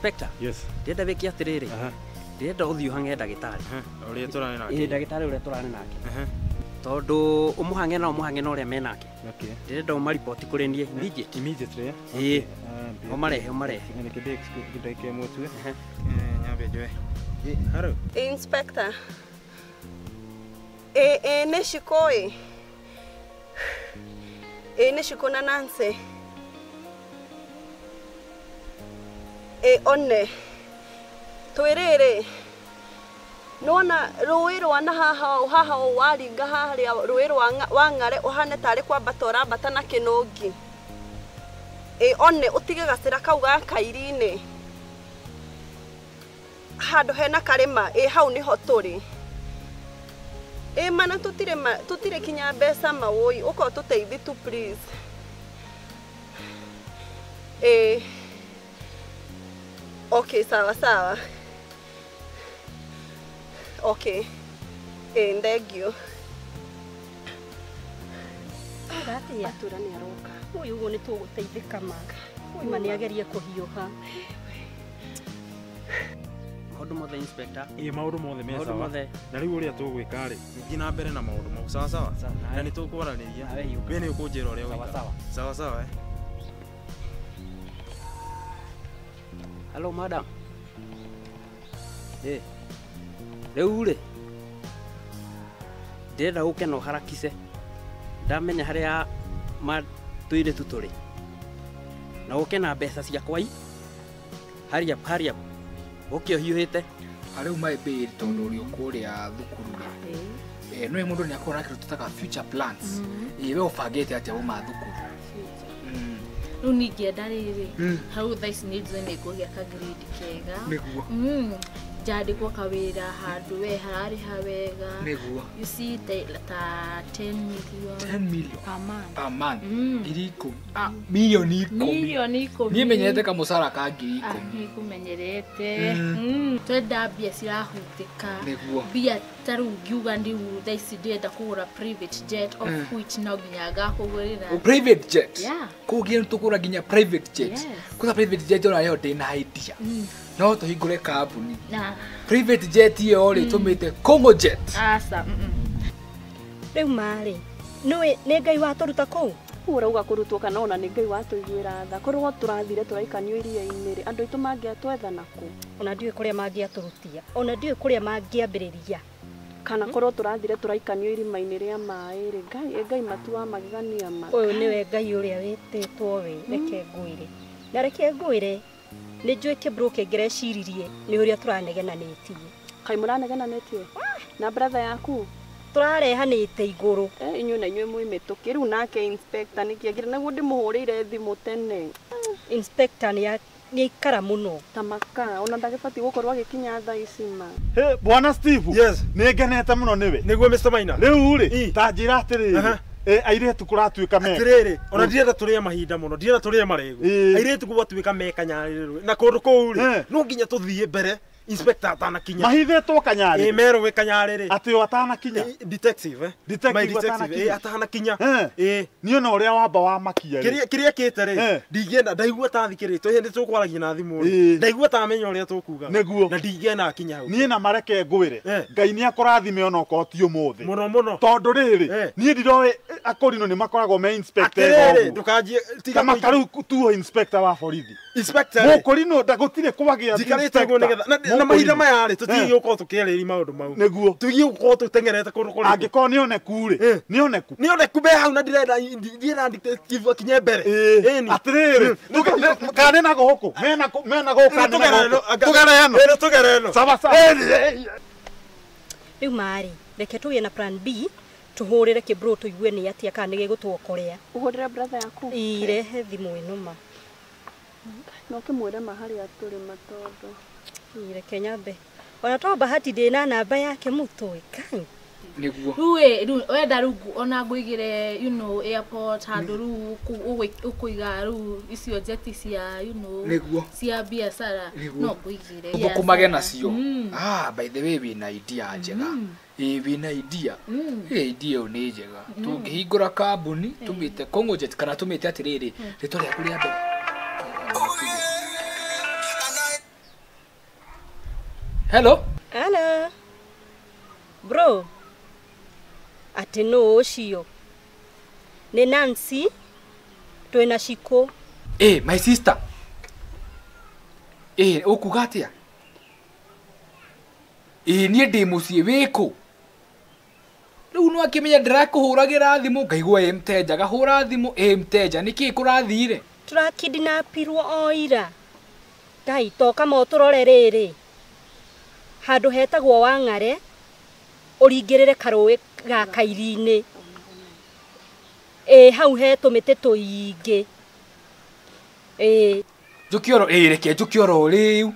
Inspector. Yes. Ndenda wiki atiriri. Ndenda uthio hange ndagitari. Uria turane nake. Ndagitari uria turane nake. Tondu umuhange na uria menake. Okay. Ndenda umaripoti kuri nie immediately. Umarehe. Ngene kideke mutwe. Nyambe joe. Hello. Inspector. Neshikoi. Neshikona Nancy. Onne. Twiriri. Nona rũĩ rwa na haha waringa haria rũĩ rwa Ng'are uhane tari kwamba torambata na Kinungi. Onne utige gacira kau ga Kairi-ini. Handu hena karima hau niho turi. Mana tutire kinya mbeca mawoi uko tuteithi tu please. Okay, sawa. Okay. Thank you. Agatia atura ni aroka. Uyu ugo ni tuguteithika ma. Uyu mani agerie kuhiuha. Maundu mothe Inspector. Maundu mothe me sawa. Na riu uria tugwika ri. Ngina mbere na maundu mau sawa. Na ni tukwaraniria. We ni ukunjira uria wika. Sawa. Hello madam. Riu ri. Ndenda ukeno harakise. Ndamenya haria tuire tuturi. Na ukena mbeca ciakwa i. Haria. Ukio hiuhite. Ariu mai be tondu uri ukuria thukuru. No mundu ni akora kitu tutaka future plans. We ufagete ati uma thukuru. Riu ningienda riri. Hau thaici ni njuĩ nĩ ngũgĩa ka grade kega. Nĩguo. Njandĩkwo kawĩra handũ we hararĩha wega. Nĩguo. You see ta 10 million. 10 million per month. Ngiri 10. Milioni 10. Milioni 10. Niĩ menyerete kamucara ka ngiri 10. Nĩkũmenyerete. Twenda mbia cirahutĩka. Nĩguo. Mbia ta rĩu ngiuga rĩu thaa ici ndĩrenda kũgũra private jet of which no nginya ngakũgũrĩra. Private jet? Yeah. Kũgia tũkũra nginya private jet. Kũza private jet ona yo ndĩna idea. No tuhingũre kambuni. Private jet iyo ri tumite Congo jet. Asa. Riu mari. Nĩ Ngai waturuta kuu. Urauga kurutwo kana ona nĩ Ngai watuiguira tha. Korwo turathire turaikanio iria-inĩ ri andu aitu mangiatwetha naku. Ona ndiwe kuria mangiaturutia. Ona ndiwe kuria mangiambiriria. Kana korwo turathire turaikanio irima-inĩ ria maĩ ri Ngai matua magegania ma. Uyu niwe Ngai uria wititwo we reke ngwire. Na reke ngwire. Nĩ njũĩ Kĩbro kĩngĩreciririe nĩ ũrĩa tũranegenanetie. Kai mũranegenanetie? Na brother yaku? Tũrarehanĩte igũrũ. Inyuĩ na inyuĩ mwĩmĩtũki rĩu nake Inspector nĩkĩagire nĩguo ndĩmũhũrĩire thimũ tene. Inspector nĩ ikara mũno. Tamaka ona ndagĩbatiĩ gũkorwo agĩkinya thaa ici ma. Bwana Steve. Yes. Nĩ ngenete mũno nĩwe. Nĩguo Mr. Maina. Rĩu rĩ ta njĩra atĩrĩrĩ. Airetu kuratuika meka atiriri ona ndirenda turia mahinda muno ndirenda turia maregu airetu kubatuika meka nyaririru na kundu kuu ri no nginya tuthie mbere Inspector atanakinya mahithetwo kanyari mero we kanyariri ati yo atanakinya detective detective atanakinya ni ona uria wamba wa makia ri kiria kite ri ndigenda ndaigua ta thikirito hindi tukwaragia na thimu ndaigua ta menya uria tukuga na ndigena akinya hau ni na mareke ngwire Ngai ni akorathime ona ukoti umuthi muno tondu riri ni ndiroe akorino ni makoragwo me Inspector ndukanjie tiga makaru tuo Inspector wa borithi Inspector mukorino ndagutire kwagia ndikarite go nigetha na mahinda maya ri tutige uko tukireri maundu mau niguo tugie uko tutengerete kundu kuri angiko ni oneku ri ni oneku be hau na ndirenda detective kinye mbere atiriri kane na gohuku mena go kane tugereno sawa riu mari reke tugie na plan B tuhurire Kĩbro tuigue ni atia kana nĩ gĩgũtwokorea uhurire brother yaku irehe thimu inuma no kimwire mahali aturi matondo reke nyambe ona to bahati ndina namba yake mutwe kan niguo ruwe wenda rungu ona ngwigire airport handu ru ukuiga ru icio jeti cia niguo cia biashara no ngwigire ukumage nacio by the way wina idea njega wina idea idea ni njega tungihingura kambuni tumite Congo jet kana tumite atiriri ritwa rĩa kuria mbe Hello? Hello. Bro. Ati no ucio. Ni Nancy. Twina Shiko. My sister. Ukuga atia? Niĩ ndĩ mũciĩ wĩkũ? Rĩu no akĩmenya ndĩrakũhũragĩra thimũ ngaigua mteja gahũra thimũ mteja nĩkĩ kũrathire? Turakidnapirwo o ira. Ngai toka motorore rĩrĩ. Handũ hetagwo Wang'are ũringĩrĩre karũĩ ga Kairi-inĩ. Hau he tũmĩtĩ tũingĩ. Njũkĩoro reke njũkĩoro rĩu.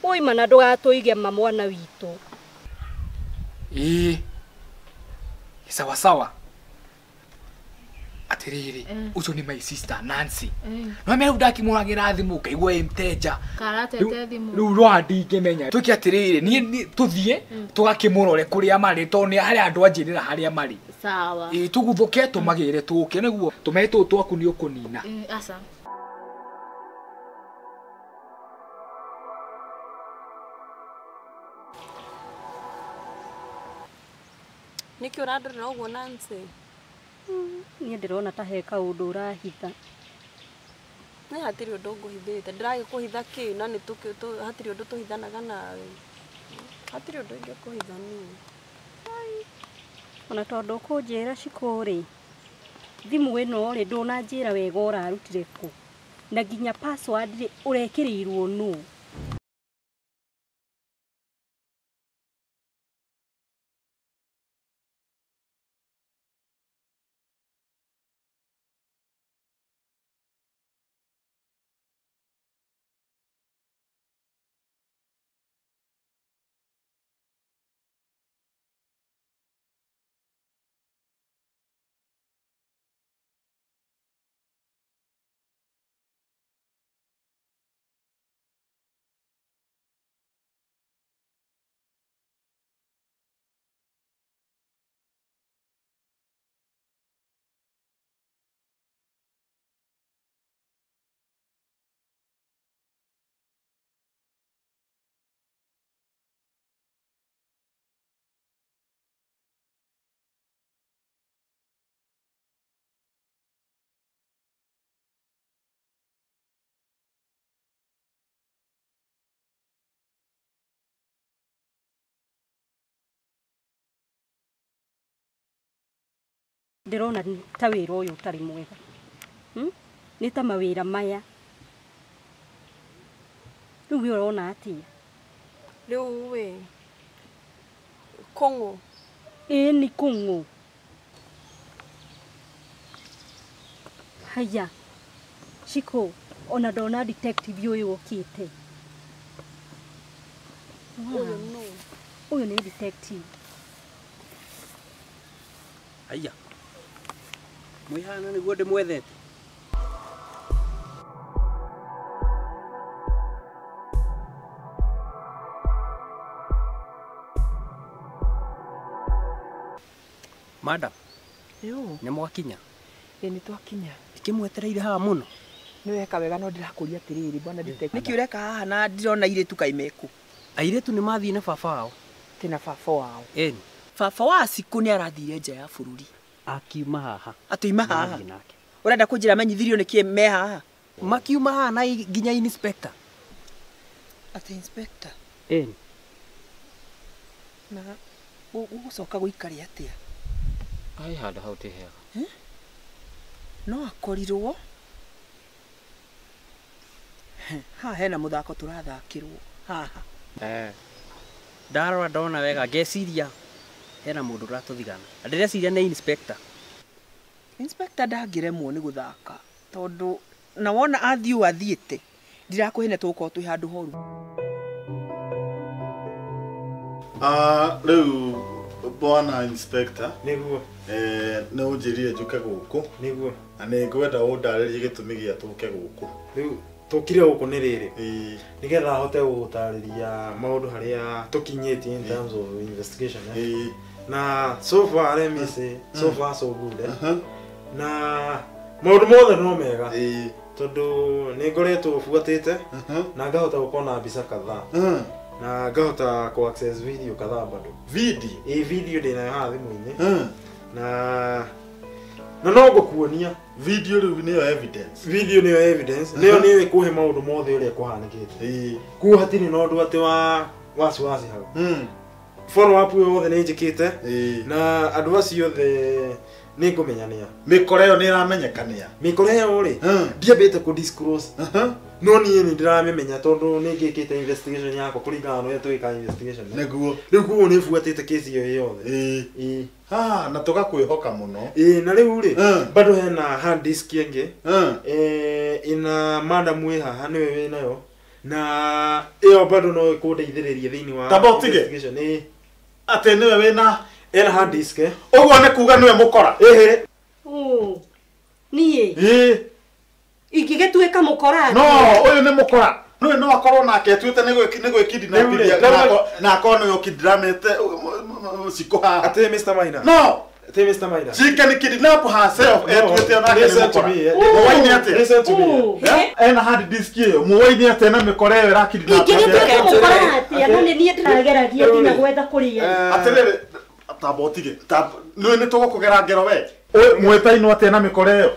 Oima na ndũgatũige mwana witũ. Sawa sawa. Atiriri, ucio ni my sister Nancy. No me ndakimũragĩra thimũ ngaigua mteja. Karatete thimũ. Rĩu no ndingĩmenya. Tũki atiriri, niĩ tũthiĩ tũgakĩmũrore kũrĩa marĩ tondũ harĩa andũ anjĩrĩra harĩa marĩ. Sawa. Tũguthũke tũmagĩre tũke nĩguo tũmetũ twaku nĩ ũkũnina. Asa. Niki ũrandorera ũguo Nancy? Niĩ ndĩrona ta he kaũndũ ũrahitha. Nĩ hatirĩ ũndũ ngũhithĩte. Ndĩragĩkũhitha kĩ na nĩ hatirĩ ũndũ tũhithanaga nawe. Hatirĩ ũndũ ingĩkũhitha niĩ. Ona tondũ kũnjĩra Shiko-rĩ, thimũ ĩno rĩ ndũnanjĩra wega ũrarutire kũ. Na nginya password ũrekĩrĩirwo nũ. Ndĩrona ta wĩra ũyũ ũtarĩ mwega. Nĩ ta mawĩra maya. Rĩu we ũrona atĩa? Rĩu we Kũng'ũ. Nĩ Kũng'ũ. Haya. Shiko, ona ndona detective ũyũ ũkĩte. Ũyũ nĩ detective. Aya. Mwihana niguo ndimwethete. Madam. Yo. Nĩ mwakinya. Nĩ twakinya. Ndikĩmwetereire haha mũno. Nĩ weka wega no ndirakũria atĩrĩrĩ bwana detective. Nĩkĩ ũreka haha na ndirona airĩtu kaimeko? Airĩtu nĩ mathiĩ na baba wao. Tena baba wao. Eni. Baba wa Shiko nĩ arathire nja ya bũrũri. Akiuma haha. Atoima haha. Ũrenda kũnjĩra menyithirio nĩkĩ me haha? Makiuma haha na nginya inspector. Ati inspector? Eni. Na ũgũcoka gũikare atĩa? Ai handũ hau ti hega. No akorirwo? Haha hena mũthako tũrathakĩrwo. Haha. Ndarora ndona wega ngeciria hena mũndũ ũratũthigana. Ndĩreciria nĩ inspector. Inspector ndangĩremwo nĩ gũthaka tondũ na wona athiĩ athiĩte ndirakũhene tũgũkorwo twĩ handũ horu. Rĩu bwana inspector nĩguo nĩ ũnjĩrire njũke gũkũ nĩguo na nĩ ngwenda ũndarĩrie gĩtũmi gĩa tũke gũkũ. Rĩu tũkire gũkũ nĩ rĩrĩ nĩgetha hote gũgũtarĩria maũndũ harĩa tũkinyĩtie in terms of investigation na so far let me say so far so good na maũndũ mothe no mega tondũ nĩ ngoretwo buatĩte na ngahota gũkorwo na mbica kadhaa na ngahota ku access video kadhaa bado. Video ndina haha thimu-inĩ. Na no ngũkuonia video rĩu nĩyo evidence. Video nĩyo evidence. Nĩyo nĩyo ĩkũhe maũndũ mothe ũrĩa kũhanĩkĩte. Kuo hatirĩ na ũndũ atĩ wa wasiwasi hau. Follow up yothe nĩ njĩkĩte na andũ acio othe nĩ ngũmenyania. Mĩkora ĩyo nĩ ĩramenyekania. Mĩkora ĩyo rĩ ndiambĩte ku disclose. No niĩ nĩ ndĩramĩmenya tondũ nĩ ngĩkĩte investigation yakwa kũringana na ũrĩa twĩka investigation. Nĩguo rĩu kuo nĩ buatĩte case ĩyo yothe. Na tũgakwĩhoka mũno. Na rĩu rĩ bado hena hard disk ĩngĩ ina madam wĩ haha nĩwe wĩ nayo na ĩyo bado no ĩkũndeithĩrĩria thĩinĩ wa investigation. Atĩ nĩwe wĩna ena hard disk. Ũguo nĩ kuga nĩwe mũkora. Niĩ ingĩgĩtuĩka mũkora. No ũyũ nĩ mũkora. Nũĩ no akorwo nake atuĩte nĩ gwĩkidnap na akorwo nĩwe ũkidnamĩte ciko haha. Atĩ Mr. Maina. No. Atĩ Mr. Maina. She can kidnap herself. Etuĩte ona listen to me. Mũwaini atĩ. Listen to me. Ena hard disk ĩyo. Mũwaini atĩ na mĩkora ĩyo ĩrakidnap. Ingĩgĩtuĩka mũkora atĩa no nĩ niĩ ndĩrageragia nginya gwetha kũrĩa. Atĩrĩrĩ tambotige. Nũĩ nĩ tũgũkũgera ngero we. Mwĩtainwo atĩ na mĩkora ĩyo.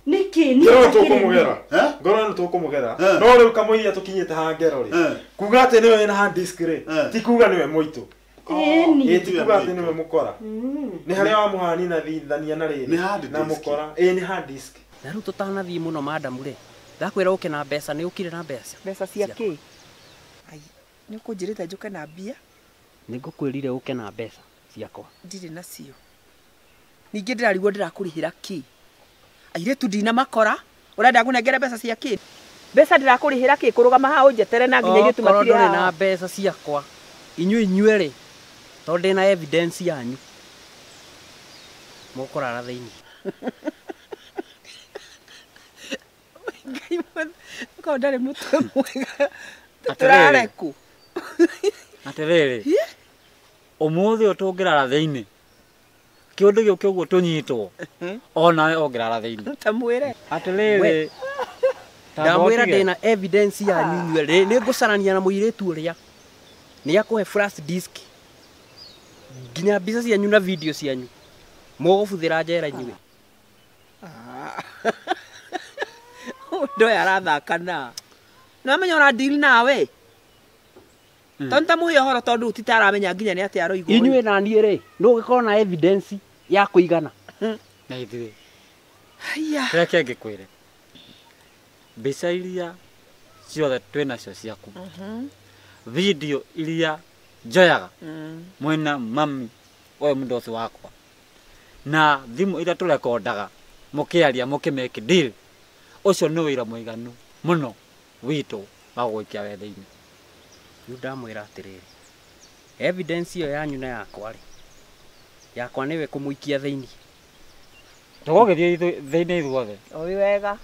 Niki ngero tũkũmũgera. Ngoro nĩ tũkũmũgera. No rĩu kamũira tũkinyĩte ha ngero rĩ. Kuga atĩ nĩwe ena hard disk rĩ. Ti kuga nĩwe mũitũ. Ti kuga atĩ nĩwe mũkora. Nĩ harĩa wa mũhani na thithania na rĩrĩ. Na mũkora. Nĩ hard disk. Na rĩu tũtanathiĩ mũno madam rĩ. Ndakwĩra ũke na mbeca nĩ ũkire na mbeca. Mbeca cia kĩ? Ai, nĩ ũkũnjĩrĩte njũke na mbia? Nĩ ngũkwĩrire ũke na mbeca ciakwa. Ndirĩ nacio. Ningĩ ndĩrarigwo ndĩrakũrĩhĩra kĩ? Airĩtu ndina makora ũrenda kũnengera mbeca cia kĩ? Mbeca ndĩrakũrĩhĩra kĩ kũrũgama haha ũnjetere na nginya airĩtu matirĩ haha. Na mbeca ciakwa inyuĩ rĩ tondũ ndĩna evidence yanyu mũkũrara thĩinĩ. Ngai mũthĩ ndarĩ mũtwe mwega tũrare kũ? Atĩrĩrĩ ũmũthĩ ũtũngĩrara thĩinĩ kĩũndũ gĩũke ũguo tũnyitwo onawe ongĩrara thĩinĩ. Tamwĩre atĩrĩrĩ ndamwĩra ndĩna evidence yanyu inyuĩ rĩ nĩ ngũcarania na mũirĩtu ũrĩa nĩ akũhe flash disk nginya mbica cianyu na video cianyu mũgũbuthĩra njera inyuĩ. Mũndũ ũyũ arathaka na nĩwamenya ũra deal nawe tondũ tamũhe ũhoro tondũ titaramenya nginya nĩ atĩ aroigwo. Inyuĩ na niĩ rĩ nĩ ũgĩkorwo na evidence ya kũigana. Na ithuĩ reke ngĩkwĩre mbica iria ciothe twĩnacio ciaku video iria njoyaga mwena mami ũyũ mũndũ ũcio wakwa na thimũ iria tũrekondaga mũkĩaria mũkĩmeke deal ũcio nĩ wĩra mũiganu mũno witũ wa gũikia wethĩ-inĩ. Rĩu ndamwĩra atĩrĩrĩ evidence ĩyo yanyu na yakwa rĩ yakwa nĩwe kũmũikia thĩinĩ. Tũgũgĩthiĩ thĩinĩ ithuothe. Oi wega.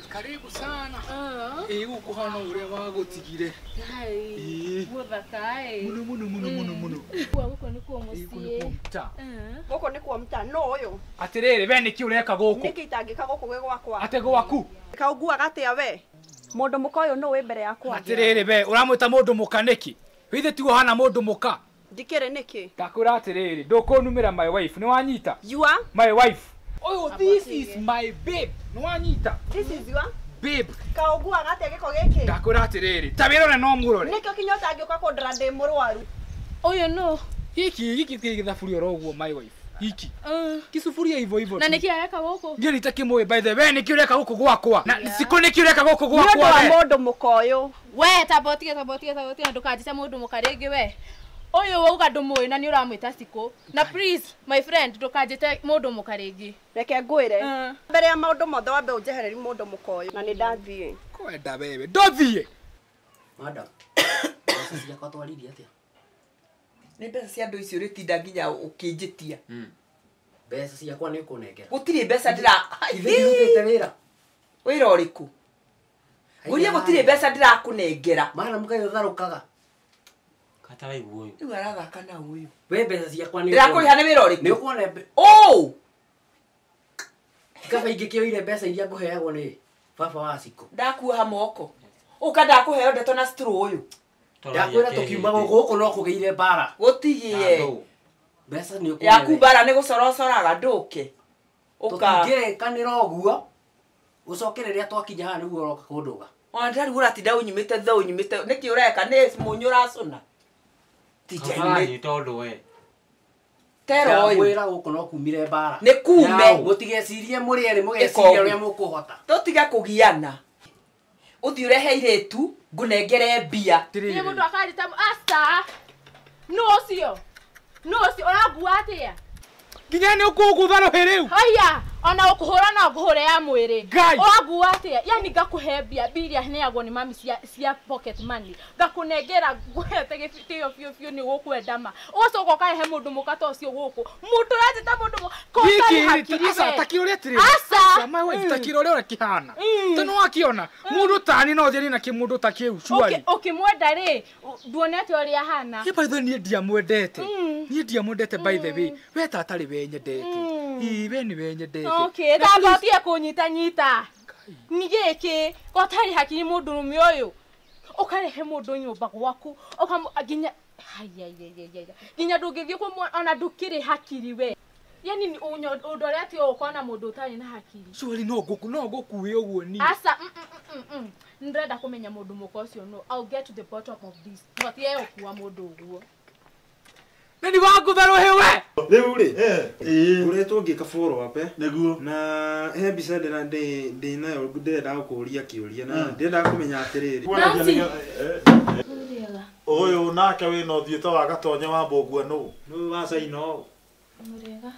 Karibu sana. Huko hana ule wagotigire. Muthaka muno. Guko nĩ kuo mũciĩ. Guko nĩ kuo mta no ũyũ. Atĩrĩrĩ we nĩkĩ ũreka gũkũ? Nĩkĩ itangĩka gũkũ gwĩ gwakwa? Ate gwaku. Kaũguaga atĩa we? Mũndũ mũka ũyũ no wĩ mbere yakwa. Atĩrĩrĩ we ũramwĩta mũndũ mũka nĩkĩ? Withe tigo hana mũndũ mũka. Ndikĩrĩ nĩkĩ? Ndakwĩra atĩrĩrĩ ndũkũnumĩra my wife nĩ wanyita? You are? My wife. Oh, this is my babe. No anyita. This is your babe. Kaũguaga atĩa gĩko gĩkĩ? Ndakwĩra atĩrĩrĩ ta wĩrore no mũrore. Nĩkĩo kinya ũtangĩũka kũndora ndĩ mũrwaru. Ũyũ no. Gĩkĩ gĩthaburia ũguo my wife. Hiki. Kisufuria hivyo. Na nĩkĩ areka gũkũ? Ngiye nitakimwe by the way nĩkĩ ũreka gũkũ gwakwa. Na siko nĩkĩ ũreka gũkũ gwakwa. Nĩ mũndũ mũka ũyũ. We tabotige ndũkanjĩte mũndũ mũka rĩngĩ we. Oyo wauga ndũmũĩ na nĩ ũramwĩta Siko. Na please my friend ndũkanjĩte mũndũ mũka rĩngĩ. Reke ngwĩre. Mbere ya maũndũ mothe wambe ũnjehereri mũndũ mũka ũyũ. Na nĩ ndathiĩ. Kwenda wewe. Ndothiĩ. Madam. Sisi yakwa twaririe atĩa? Nĩ mbeca cia andũ icio rĩtinda nginya ũkĩnjĩtia. Mbeca ciakwa nĩ ũkũnengera. Gũtirĩ mbeca ndĩra. Ithĩte wĩra. Wĩra ũrĩkũ? Ngũria gũtirĩ mbeca ndĩrakũnengera. Madam kayo tharũkaga. Kataraigua ũyũ. Rĩu arathaka na ũyũ. We mbeca ciakwa nĩ ndĩrakũrĩha nĩ wĩra ũrĩkũ? Nĩ ũkuona oh Kaba ingĩkĩoire mbeca iria ngũheagwo nĩ baba wa Ciko. Ndakuoha moko. Uka ndakuheo ndeto na straw ũyũ. Ndakwĩra tũkiuma gũkũ no kũgĩire mbara. Gũtigie. Mbeca nĩ ũkuona. Yaku mbara nĩ gũcorocoraga ndũke. Uka. Tũtingĩrĩkanĩra ũguo. Ũcoke rĩrĩa twakinya haha nĩguo ũroka kũndũga. Ona ndari ũratinda ũnyumĩte tha ũnyumĩte. Nĩkĩ ũreka nĩ mũnyũ ũracũna? Tijainĩ tondũ we. Tero ũyũ. Ndamwĩra gũkũ no kumire mbara. Nĩ kume. Mũtigecirie mũrĩ erĩ mũgeciria ũrĩa mũkũhota. Tũtiga kũgiana. Ũthiĩ ũrehe irĩtu ngũnengere mbia. Niĩ mũndũ akarita asa. No ũcio. No ũcio ũrangua atĩa? Nginya nĩ ũkũngutha rũhĩ rĩu. Haya, ona ũkũhũra na ngũhũre ya mwĩrĩ. Ũrangua atĩa? Yani ngakũhe mbia iria heagwo nĩ mami cia pocket money. Ngakũnengera ngũhete gĩbitĩo biũ nĩ gũkwendama. Ũcoka ũkahe mũndũ mũkata ũcio gũkũ. Mũndũ ũrajĩta mũndũ kotari hakiri. Asa takire ũrĩa tĩrĩ. Asa. Mawe takire ũrĩa kihana. Tano wakiona mũndũ tani no thiĩ na kĩmũndũ ta kĩu cwari. Ũkĩmwenda rĩ, nduonete ũrĩa hana. By the way niĩ ndiamwendete. Niĩ ndiamwendete by the way. We tatarĩ we nyendete. We nĩ we nyendete. Okay, ndagotie kũnyita. Nigĩkĩ, kotari hakiri mũndũ rũme ũyũ. Ũkarehe mũndũ nyũmba gwaku, nginya nginya ndũngĩthiĩ ona ndũkĩrĩ hakiri we. Yani ũndũ ũrĩa ti ũkona mũndũ ũtarĩ na hakiri. Cwari no ngũkuĩ ũguo ni. Asa ndĩrenda kũmenya mũndũ mũka ũcio no. I'll get to the bottom of this. Twatie ũkuwa mũndũ ũguo. Nĩ wangutha rũhĩ we. Rĩu rĩ. Ũretwo ngĩka follow up nĩguo. Na he mbica ndĩ nayo ndĩrenda gũkũria kĩũria na ndĩrenda kũmenya atĩrĩrĩ. Ũyũ nake wĩna ũthiĩte wa gatonye wa mbũngua nũ? Nũ wa Caino. Mũrega.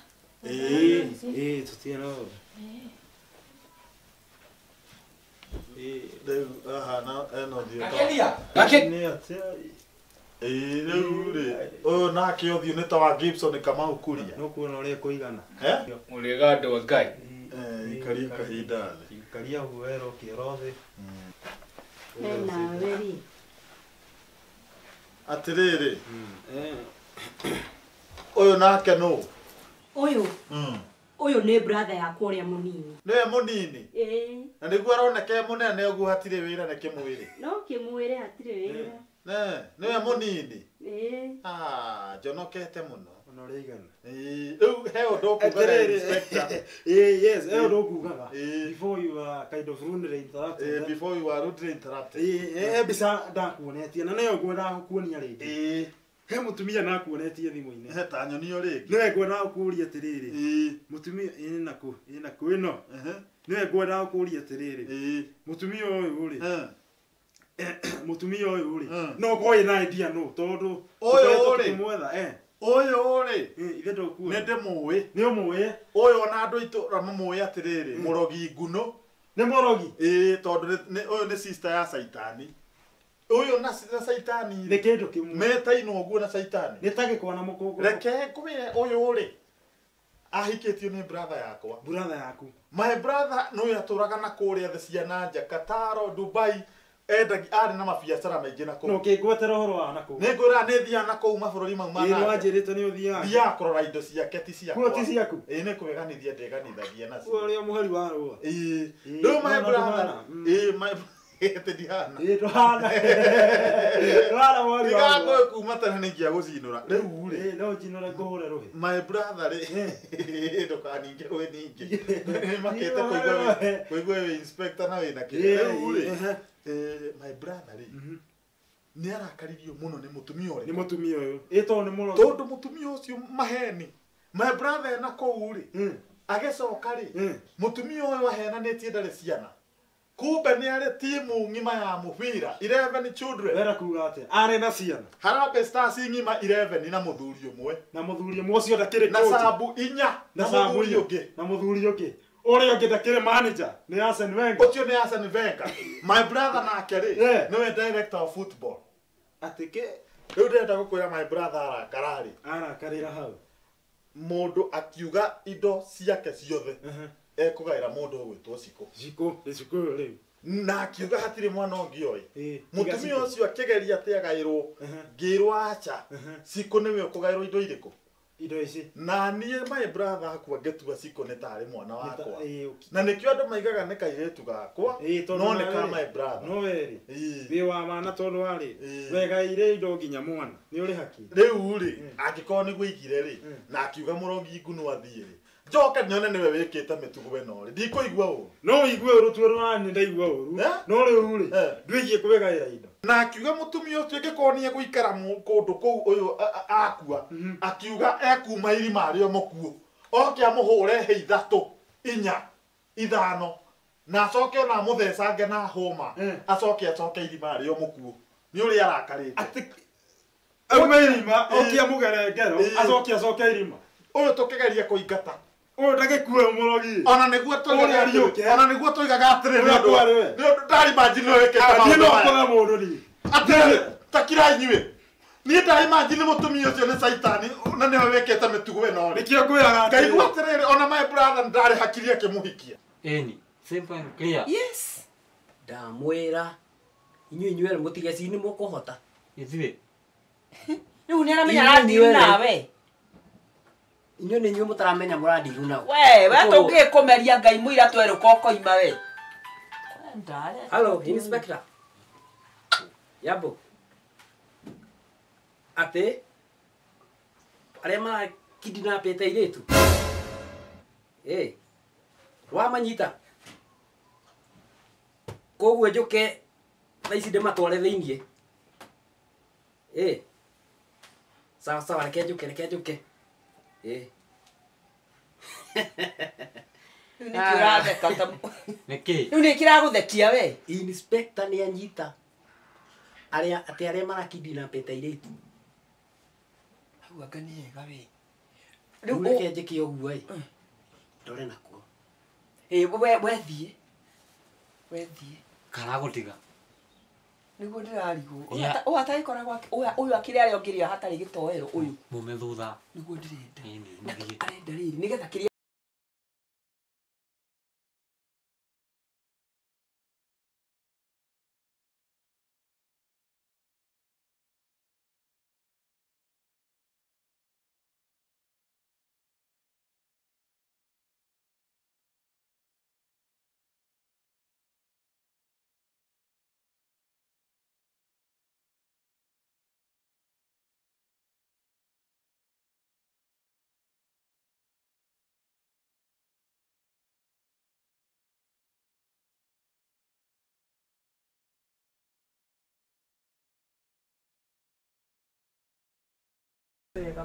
Tũtiena. Rĩu ahana ena ũthiĩte. Akelia. Rĩu rĩ. Ũyũ nake ũthiũ nĩ ta wa Gibson Kamau Kuria. No kuona ũrĩa kũigana. Mũrega andũ a Ngai. Ikaria kahinda thĩ. Ikaria huero kĩoro thĩ. Nawe rĩ. Atĩrĩrĩ. Ũyũ nake nũ? Ũyũ nĩ brother yakwa ũrĩa mũnini. Nĩwe mũnini? Na nĩguo aroneke mũnene ũguo hatirĩ wĩra nĩ kĩmwĩrĩ. No kĩmwĩrĩ hatirĩ wĩra. Nĩwe mũnini? Njonokete mũno. Ona ũrĩigana. Rĩu he ũndũ ũkugaga inspector. Yes, he ũndũ ũkugaga. Before you are kind of rudely interrupted. Before you are rudely interrupted. He mbica ndakuonetie na nĩyo ngwendaga gũkuonia rĩngĩ. He mũtumia nakuonetie thimũ-inĩ. He ta nyonio rĩngĩ. Nĩwe ngwendaga gũkũria atĩrĩrĩ. Mũtumia ĩnaku ĩno. Nĩwe ngwendaga gũkũria atĩrĩrĩ. Mũtumia ũyũ rĩ. Mutumia ũyũ rĩ no goĩ na idea no tondũ ũyũ rĩ mwetha ũyũ rĩ ithe ndũkuo nĩ ndĩmũĩ nĩ ũmũĩ ũyũ na andũ itũra mamũĩ atĩrĩrĩ mũrogi nguno nĩ mũrogi tondũ ũyũ nĩ sister ya Saitani ũyũ na Saitani nĩ kĩndũ kĩmwe metainwo ũguo na Saitani nĩ ta gĩkwa na mũkũngũ reke kũmenya ũyũ rĩ ahikĩtio nĩ brother yakwa brother yaku my brother no yatũraga na kũrĩa thĩ cia nanja Qatar Dubai endagi ari na mabiacara maingĩ na kũu no kĩngwetera ũhoro wa nakũu nĩ ngwĩra nĩ thiaga na kũu mabũrũri mau ma na nĩ wanjĩrĩte nĩ ũthiaga thiaga kũrora indo ciake ti ciakwa ti ciaku nĩ kũmeganithia ndeganithagia nacio ũrĩa mũhari wa rũa rĩu my brother my Tedihana. Tũhana. Tũhana mwari wa. Ngakũ kuma tene nĩ kia gũcinũra. Rĩu rĩ. No cinũre ngũhũre rũhĩ. My brother rĩ. Ndũkaninge we ningĩ. Makete kũigua we inspector na wĩna kĩrĩa. Rĩu rĩ. My brother rĩ. Nĩ arakaririo mũno nĩ mũtumia ũrĩa. Nĩ mũtumia ũyũ. Ĩtwo nĩ mũro. Tondũ mũtumia ũcio maheni. My brother na kũu rĩ. Agĩcoka rĩ. Mũtumia ũyũ ahenanĩtie ndarĩ ciana. Kumbe nĩ arĩ timu ngima ya mũbira 11 children. Wera kuga atĩa? Arĩ na ciana. Harambee Stars ngima 11 na mũthuri ũmwe. Na mũthuri ũmwe ũcio ndakĩrĩ coach. Na Sabu 4 na mũthuri ũngĩ. Na mũthuri ũngĩ. Ũrĩa ũngĩ ndakĩrĩ manager nĩ Arsene Wenger. Ũcio nĩ Arsene Wenger. My brother nake rĩ nĩwe director of football. Atĩkĩ rĩu ndĩrenda gũkwĩra my brother arakararĩ. Arakarĩra hau. Mũndũ akiuga indo ciake ciothe. Ekũgaĩra mũndũ ũgwĩtwo Ciko. Ciko, nĩ Ciko rĩu. Na akiuga hatirĩ mwana ũngĩ oĩ. Mũtumia ũcio akĩgeria atĩ agaĩrwo. Ngĩrwo acha. Ciko nĩwe ũkũgaĩrwo indo irĩkũ? indo ici na niĩ my brother akwa ngetua ciko nĩ tarĩ mwana wakwa na nĩkĩo andũ maigaga nĩ kairĩtu gakwa no nĩ ka my brother no weri wĩ wa mana tondũ warĩ wegaire indo nginya mwana nĩ ũrĩ haki rĩu rĩ angĩkorwo nĩguo igire rĩ na akiuga mũrogi nguno athiĩ rĩ njoke nyone nĩwe wĩkĩte mĩtugo ĩno rĩ ndikũigua ũru no igue ũru tuo rwani ndaigua ũru no rĩu rĩ ndwĩgie kũwegaĩra indo na akiuga mũtumia ũcio angĩkorwo nĩ egũikara kũndũ kũu ũyũ akua akiuga ekuma irima rĩo mũkuũ oke amũhũre he 3 4 5 na acoke ona amũthecange na hũma acoke irima rĩo mũkuũ nĩ ũrĩa arakarĩte aume irima oke amũgerengero acoke irima ũyũ tũkĩgeria kũingata ũyũ ndagĩkue mũrogi ona nĩguo tũigaga atĩrĩrĩ ndari manjini wĩkĩte mũndũ ni atĩrĩrĩ takirai inyuĩ niĩ ndari manjini mũtumia ũcio nĩ caitani na nĩwe wĩkĩte mĩtugo ĩno nĩkĩo ngwĩraga ngaigua atĩrĩrĩ ona my brother ndarĩ hakiri akĩmũhikia ĩni simple and clear yes ndamwĩra inyuĩ mũtigeci-inĩ mũkũhota ithuĩ rĩu nĩ aramenya arandiru nawe inyuĩ nĩ inyuĩ mũtaramenya mũrandiru nawe we tũngĩkũmeria ngai mũira twerũka ũkoima we hello inspector yabo ate arĩa marakidinapĩte airĩtu wamanyita koguo njũke thaa ici ndĩmatware thĩiniĩ sawa reke njũke rĩu nĩ kĩragũthekia we inspector nĩ anyita arĩa marakidinapĩte airĩtu hau anga nĩ hega we rĩu reke njĩke ũguo ndore nakuo wethiĩ karagũtiga nĩguo ndĩrarigwo ũyũ atarĩkoragwo ũyũ akĩrĩ arĩa ũngĩrĩa hatarĩ gĩtoero ũyũ mume thutha nĩguo ndĩrenda nĩthiĩ arenda rĩrĩ nĩgetha kĩrĩa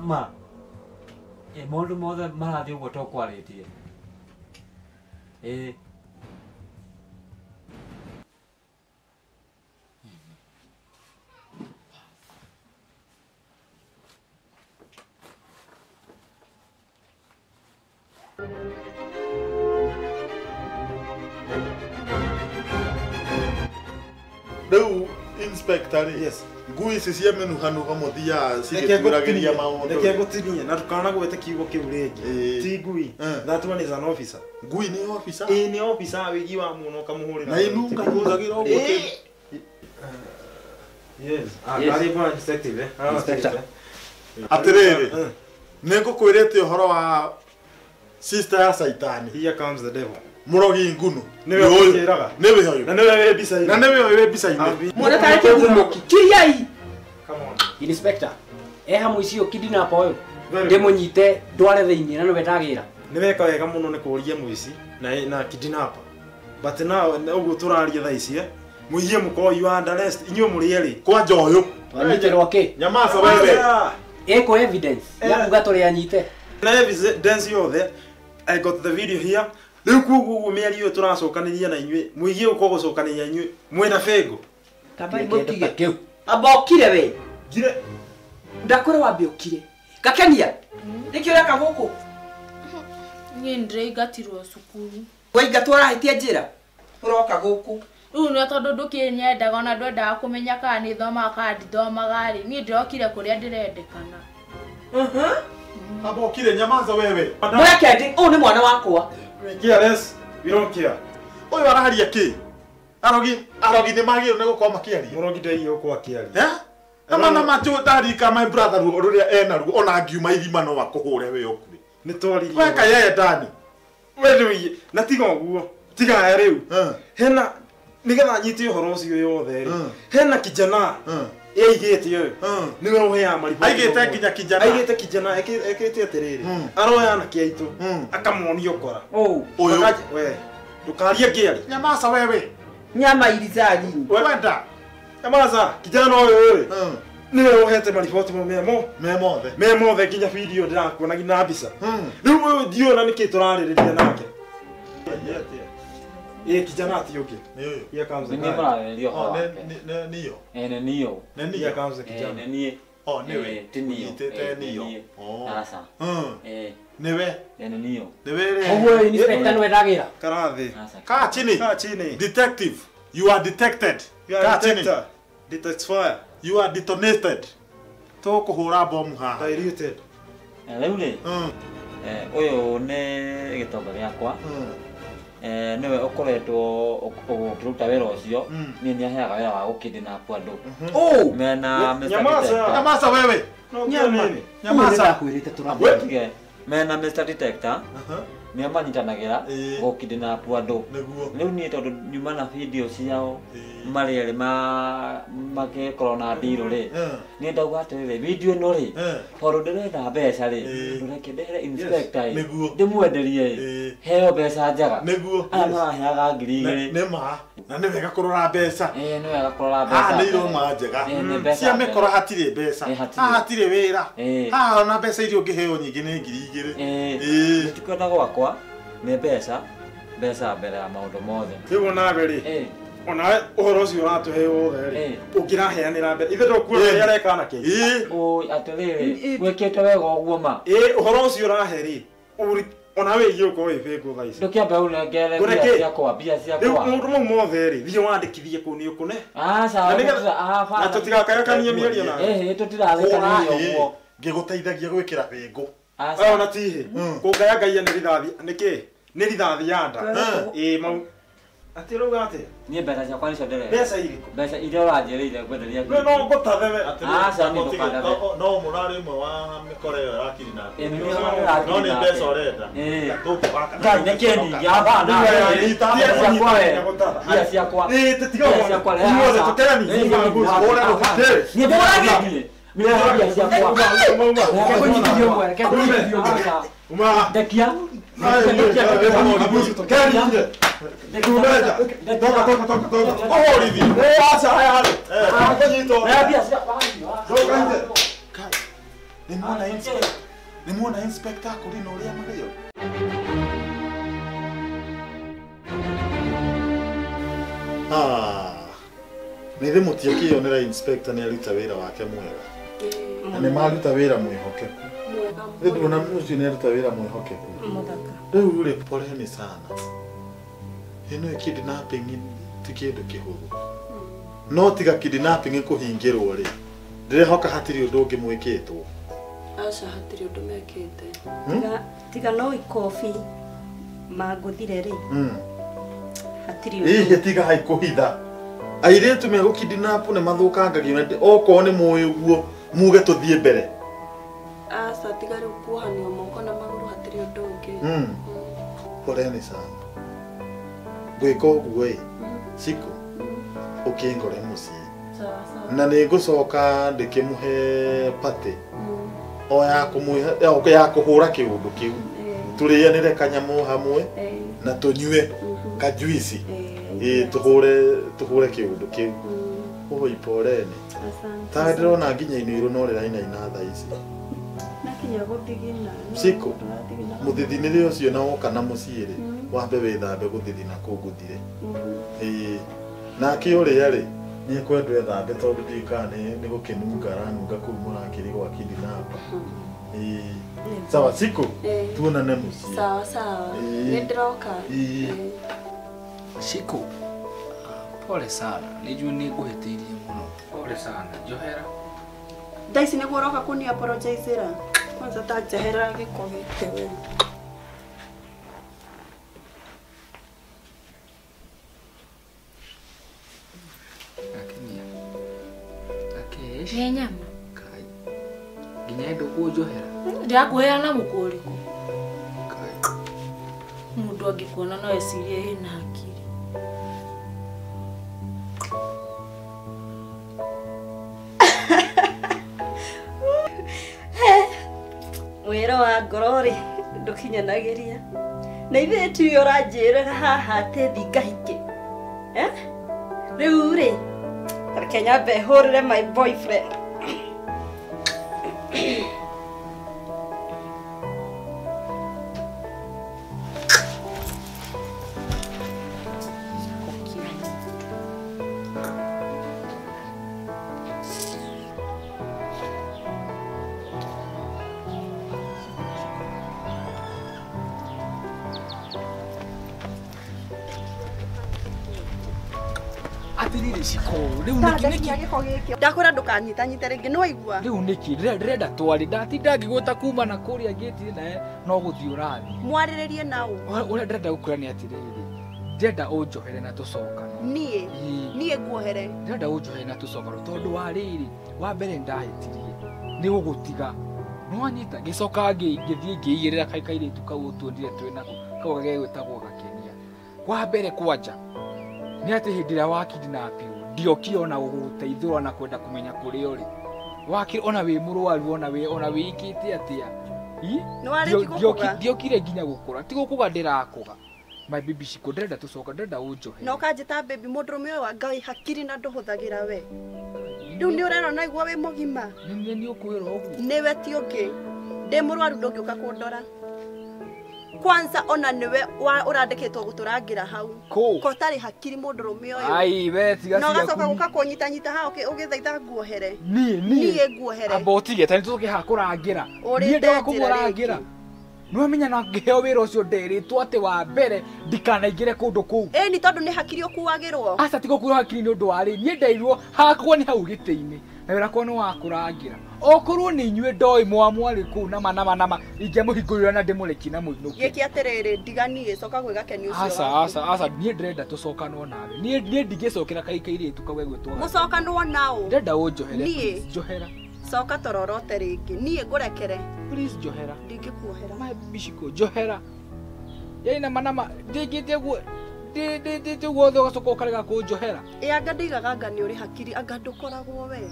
ma maũndũ mothe marathiĩ ũguo to kwarĩtie rĩu inspector yes ngui ici cia mĩnuhanuha mũthia cigĩturagĩria maũndũ reke ngũtinie na tukanagwete kiugo kĩu rĩngĩ ti ngui that one is an officer ngui nĩ officer nĩ officer wĩgi wa mũno kamũhũrĩra na inunga ihũthagĩra ũguo yes karibu detective inspector atĩrĩrĩ nĩngũkwĩrĩte ũhoro wa sister ya saitani here comes the devil mũrogi ngunu nĩwe ũkĩraga nĩwe ũyũ na nĩwe wĩ mbica-inĩ na nĩwe wĩ mbica-inĩ mwana tarĩ kĩgumoki kiriai come on inspector mũici ũyũ kidnap ũyũ ndĩmũnyite ndware thĩiniĩ na nĩwe ndagĩra nĩweka wega mũno nĩ kũũria mũici na kidnapper but now ũguo tũraria thaa ici mũiye mũkorwo you under arrest inyuĩ mũrĩ erĩ kwanja ũyũ wanyiterwo kĩ nyamaca wewe ĩkũ evidence ya kuga tũrĩ anyite na evidence yothe I got the video here rĩu kuguo mĩario ĩyo tũracokanĩria na inyuĩ mũigie ũkorwo gũcokanĩria inyuĩ mwĩna bengo kamba mũtige amba ũkire we ngire ndakwĩra wambe ũkire gakenia nĩkĩ ũreka gũkũ niĩ nĩndĩraingatirwo cukuru waingatwo ũrahĩtia njĩra ũroka gũkũ rĩu nĩo tondũ ndũkĩnyendaga ona ndwendaga kũmenya kana nĩ thomaga kana ndithomaga rĩ niĩ ndĩrokire kũrĩa ndĩrendekana amba ũkire nyamaca wewe mweke ndĩ ũyũ nĩ mwana wakwa careless we don't care ũyũ araria kĩ arogi nĩ magĩrĩirwo nĩ gũkorwo makĩaria mũrogi ndaiyo kwa kĩaria Amana macho ndarika my brother ruria ena ruo ona ngiuma irima no wakuhure we okuri. Ni twari. Weka yeye ndani. We rui na tiga uguo. Tiga riu. Hena nigetha nyiti uhoro ucio yothe ri. Hena kijana. Eigete yo. Niwe rohea mari. Aigete nginya kijana. Aigete kijana ekete atiriri. Aroya na kiaitu. Akamonio kora. Uyu we. Tukaria ngiari. Nyamasa wewe. Nyama ilizaji. Wenda. Nyamasa kijana oyo niwe rohete mariboti mo memothe nginya video ndirakuona ngina mbica. Riu uyu ndiona niki turaririria nake. Kijana ati uki. Ni uyu. Ye comes the Ni guy. mara ndio hawa. Niyo. Ni niyo. Here comes the kijana. Ni niwe. Niyo. Tete niyo. Sasa. Niwe. Ni niyo. Niwe. Owo inspector no eragira. Karathi. Kaa chini. Kaa chini. Detective. You are detected. Kaa chini. Detect fire. You are detonated. To kuhura bomu haha. Diluted. Riu ri. Uyu ni gitonga giakwa. Niwe ukoretwo ukiruta wira ucio ni aheaga wira wa gukidnap andu. Mena Mr. Detector. Nyamasa wewe. Nyamasa kwirite turambe. Mena Mr. Detector. Ni amanyitanagira gukidnap andu. Riu ni tondu nyuma na video ciao mari ri magekorwo na ndiru ri ni ndauga atiriri video ino ri tondu ndirenda mbeca ri ndureke ndehere inspector ndimwenderie heo mbeca njega aya maraheaga ngiri igiri nĩ ma na nĩ wega kũrora mbeca nĩ wega kũrora mbeca haha nĩ iroma njega cia mĩkora hatirĩ mbeca haha hatirĩ wĩra haha ona mbeca iria ũngĩheo nyingĩ nĩ ngiri igĩrĩ tũtikwenda gwakwa nĩ mbeca mbere ya maũndũ mothe rĩu onawe rĩ ona uhoro ucio uratuhe wothe ri ukiraheanira mbere ithe ndokuona ria reka na ke atiriri gwikite wega uguo ma uhoro ucio urahe ri ona we yuko we fego thaici ndukiambe unengere bia ciakwa mundu mau mothe ri thie wandikithie ku ni ukune sawa na tutigakayakanie mĩario na tutirathekania uguo ngĩgũteithagia gwĩkĩra bĩngũ ona tihi kũngaya ngai nĩ rithathi nĩkĩ nĩ rithathi yanda mau ati rauga ati nie mbeca ciakwa nicio ndĩrenda mbeca irĩkũ mbeca iria ũranjĩrĩire ngwenderia no ngũtathe we no mũrarĩ ũmwe wa mĩkora ĩyo ya kidnap no nĩ mbeca ũrenda ngai nĩ kĩndingi abana bia ciakwa imuothe tũkerani nie ndĩrathĩkie mĩrĩha bia ciakwa ndekia nimuona inspector kurina uria mario nithe mutie kionera inspector ni aruta wira wake mwega na ni maruta wira mwihokeku ndio na mucio ni aruta wira mwihokeku riu ri poleni sana ino kidnapping ti kindu kihuru no tiga kidnapping kuhingirwo ri ndirehoka hatiri undu ungi mwikitwo aca hatiri undu mekite tiga no ikofi maguthire ri hatiri undu tiga haikuhitha airetu me gukidnap ne mathukangagia oko ni moyo guo muge tuthie mbere aca tiga ri kuhanio moko na maguru hatiri undu ungi poleni sana gwika uguo siku ukingore muci na nĩ ngũcoka ndĩkĩmũhe pate o ya kũmũhe ya kũhũra kĩũndũ kĩu tũrĩanĩre kanyamũ hamwe na tũnyue kajuici tũhũre kĩũndũ kĩu oi poleni ta ndĩrona nginya iniũrũ no rĩrainaina thaa ici nakinya gũthigina siku mũthithinĩre ũcio na woka na mũciĩ rĩ wambe wĩthambe gũthithina kũngũthire nake ũrĩa rĩ ni kwendwe thambe tondu ndikane ni gukinunga ranunga kuu murakiri gwa kidnap sawa siku tuonane muci sawa ni ndiroka siku pole sana nijua ni guhitirie muno pole sana johera daisi ni guroka kuni apologize kwanza ta johera giko gite we Nĩ nyama. Nginya ndo kunjohera. Ndiakuheana mũkũrĩku. Mũndũ angĩkuona no ecirie hena hakiri. Wĩra wa ngoro rĩ ndũkinyanagĩria. Na ithuĩ tu ũranjĩraga haha atĩ thiĩ ngahike. Rĩu rĩ reke nyambe hũrĩre my boyfriend. Atirire ciko riu niki ndakwĩra ndũkanyitanyite rĩngĩ nĩ waigua. Riu niki ndĩrenda twari ndatinda ngĩgwĩta kuma na kũrĩa ngĩtire naye no gũthiĩ ũrathi. Mwarĩrĩrie naũ. Ũrĩa ndĩrenda gũkwĩra nĩ atĩrĩrĩ, ndĩrenda ũnjohere na tũcokano. Niĩ nguohere. Ndĩrenda ũnjohere na tũcokano tondũ wa rĩrĩ wa mbere ndahĩtirie nĩ gũgũtiga. No anyita ngĩcoka ngĩthiĩ ngĩigĩrĩra kairĩtu kau ũtuonire twĩna kau gagĩgwĩtagwo Gakenia. Wa mbere kwanja nĩ atĩ hĩndĩ ĩrĩa wakidnap ndiokire ona gũgũteithũra na kwenda kũmenya kũrĩa ũrĩ. Wakire ona wĩ mũrwaru ona wĩikĩte atĩa. Ndiokire nginya gũkũra ti gũkũga ndĩrakũga. My baby ciko ndĩrenda tũcoka ndĩrenda ũnjohe. No kanjĩta baby mũndũrũme ũyũ wa Ngai hakiri na ndũhũthagĩra we. Rĩu nĩ ũrerwo naigua wĩ mũgima. Nĩ ũkwĩrwo ũguo. Nĩwe ti ũngĩ. Ndĩ mũrwaru ndũngĩũka kũndora. Kwanza ona niwe ũrandĩkĩtwo gũtũrangĩra hau. Ko tarĩ hakiri mũndũrũme ũyũ. Ai we tiga cia. No gacoka gũka kũnyitanyita haha ũgĩthaitha nguohere. Niĩ nguohere. Amba ũtige tani tũke ha kũrangĩra. Niĩ ndo kũmũrangĩra. No menya na ngĩheo wĩra ũcio ndĩrĩtwo atĩ wa mbere ndikanaingĩre kũndũ kũu. Ni tondũ nĩ hakiri ũkuagĩrwo. Aca ti gũkuo hakiri nĩ ũndũ wa rĩ niĩ ndeirwo hakwa nĩ hau gĩtĩ-inĩ. Na wĩra kwa nĩ wa kũrangĩra. Okorwo nĩ inyuĩ ndoĩ mwamwarĩ kũu nama ingĩmũhingũrĩra na ndĩmũreki na mũinũki. Gĩkĩ atĩrĩrĩ ndiganie coka gwĩ Gakeni ũcio. Aca niĩ ndĩrenda tũcokanwo nawe. Niĩ ndingĩcokera kairĩtu kau gwĩtwo. Mũcokanwo naũ. Ndĩrenda ũnjohere. Njohera. Coka tororote rĩngĩ. Niĩ ngũrekere. Please njohera. Ndingĩkuohera. My bishiko njohera. Yai nama ndingĩte guo. Ndĩ guothe ũgacoka ũkarega kũnjohera. Anga ndigaga anga nĩ ũrĩ hakiri anga ndũkoragwo we.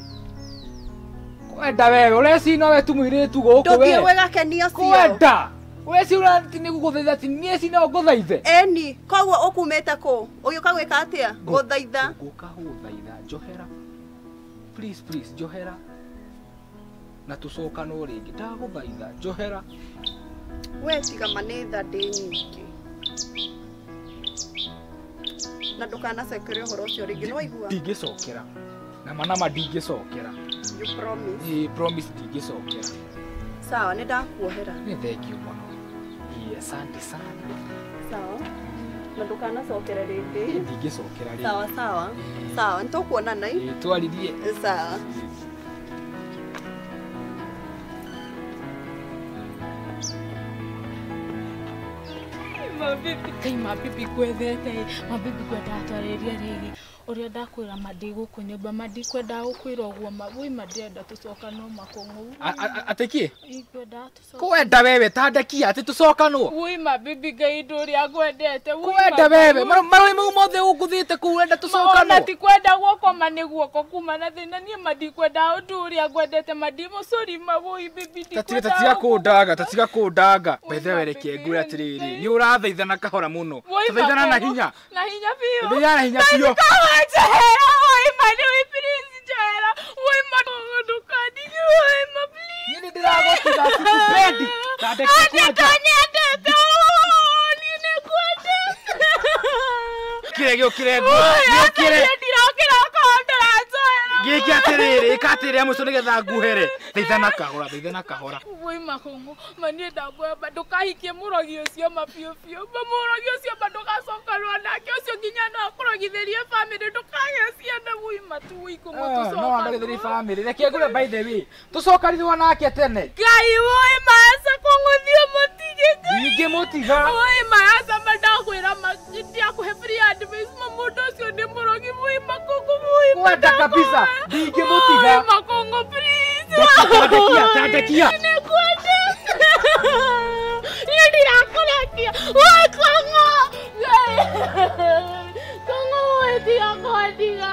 Kwenda wewe ũrecina we tu mũirĩtu gũkũ we. Ndũthiĩ gwĩ Gakeni ũcio. Kwenda. Ũrecina nĩ gũgũthaitha ti niĩ cina ngũthaithe. Eni koguo ũkumĩte kũ? Ũgĩũka gwĩka atĩa? Gũthaitha. Ngũka gũthaitha njohera. Please njohera. Na tũcokanwo rĩngĩ ndagũthaitha njohera. We tiga manitha ndĩ nyingĩ. Na ndũkanacekere ũhoro ũcio rĩngĩ nĩ waigua. Ndingĩcokera. Nama ndingĩcokera. You promise? Promise ndingĩcokera. Sawa nĩ ndakuohera. Nĩ thank you mũno. Asante sana. Sawa. Na ndũkanacokere rĩngĩ. Ndingĩcokera rĩngĩ. Sawa nĩ tũkuonana. Twaririe. Sawa. Mabibi gwethete mabibi kwenda atwarĩria rĩngĩ ũrĩa ndakwĩra mandigũkũ nyũmba mandikwenda gũkwĩra ũguo mabui mandĩenda tũcokanwo makũng'u. Atĩ kĩ? Kwenda wewe tandekia atĩ tũcokanwo. Ui mabibi Ngai ndũrĩa ngwendete. Kwenda wewe marũi mau mothe ũngũthiĩte kũu wenda tũcokanwo. Ona ti kwenda guokoma nĩ guoko kuma na thĩna niĩ mandikwenda ũndũ ũrĩa ngwendete mandimũcũri mabui bibi ndikwenda. Tatiga kũndanga. Bethe wereke ngũre atĩrĩrĩ nĩ ũrathaithana kahora mũno. Tũthaithana na hinya. Na hinya biũ. Tũthaithana na hinya biũ. Jahera, oi mani, oi please Jahera, oi mani, ndukani, oi ma please. Nini ndiragotiga sikupendi. Tandeka kwanja. Nini kwenda. Kire. Ndirakira kondora Jahera. Gĩkĩ atĩrĩrĩ, ĩkatĩrĩa mũico nĩgetha nguhere. Thaithana kahora. Oi makongo, mani ndagwamba ndukahikie mũrogi ũcio mabiũ. Mũrogi ũcio ndugacokanwo nake ũcio nginya no kũrogithĩrie family ndukagĩa ciana ui matu iko mũtucoka. No ndagĩthĩrie family. Reke ngure by the way. Tũcokanirwo nake tene. Ngai oi maasa kũng'ũthio mũtigĩte. Ingĩ mũtiga. Oi maasa mandakwĩra makitia ndakuhe free advice mamundu ucio ni murogi mui makongo mui. Wenda kabisa. Ndingimutiga. Makongo please. Tandekia. Nikwende. Ni ndirakorekia. Wai kongo. Kongo wewe ndiakwadiga.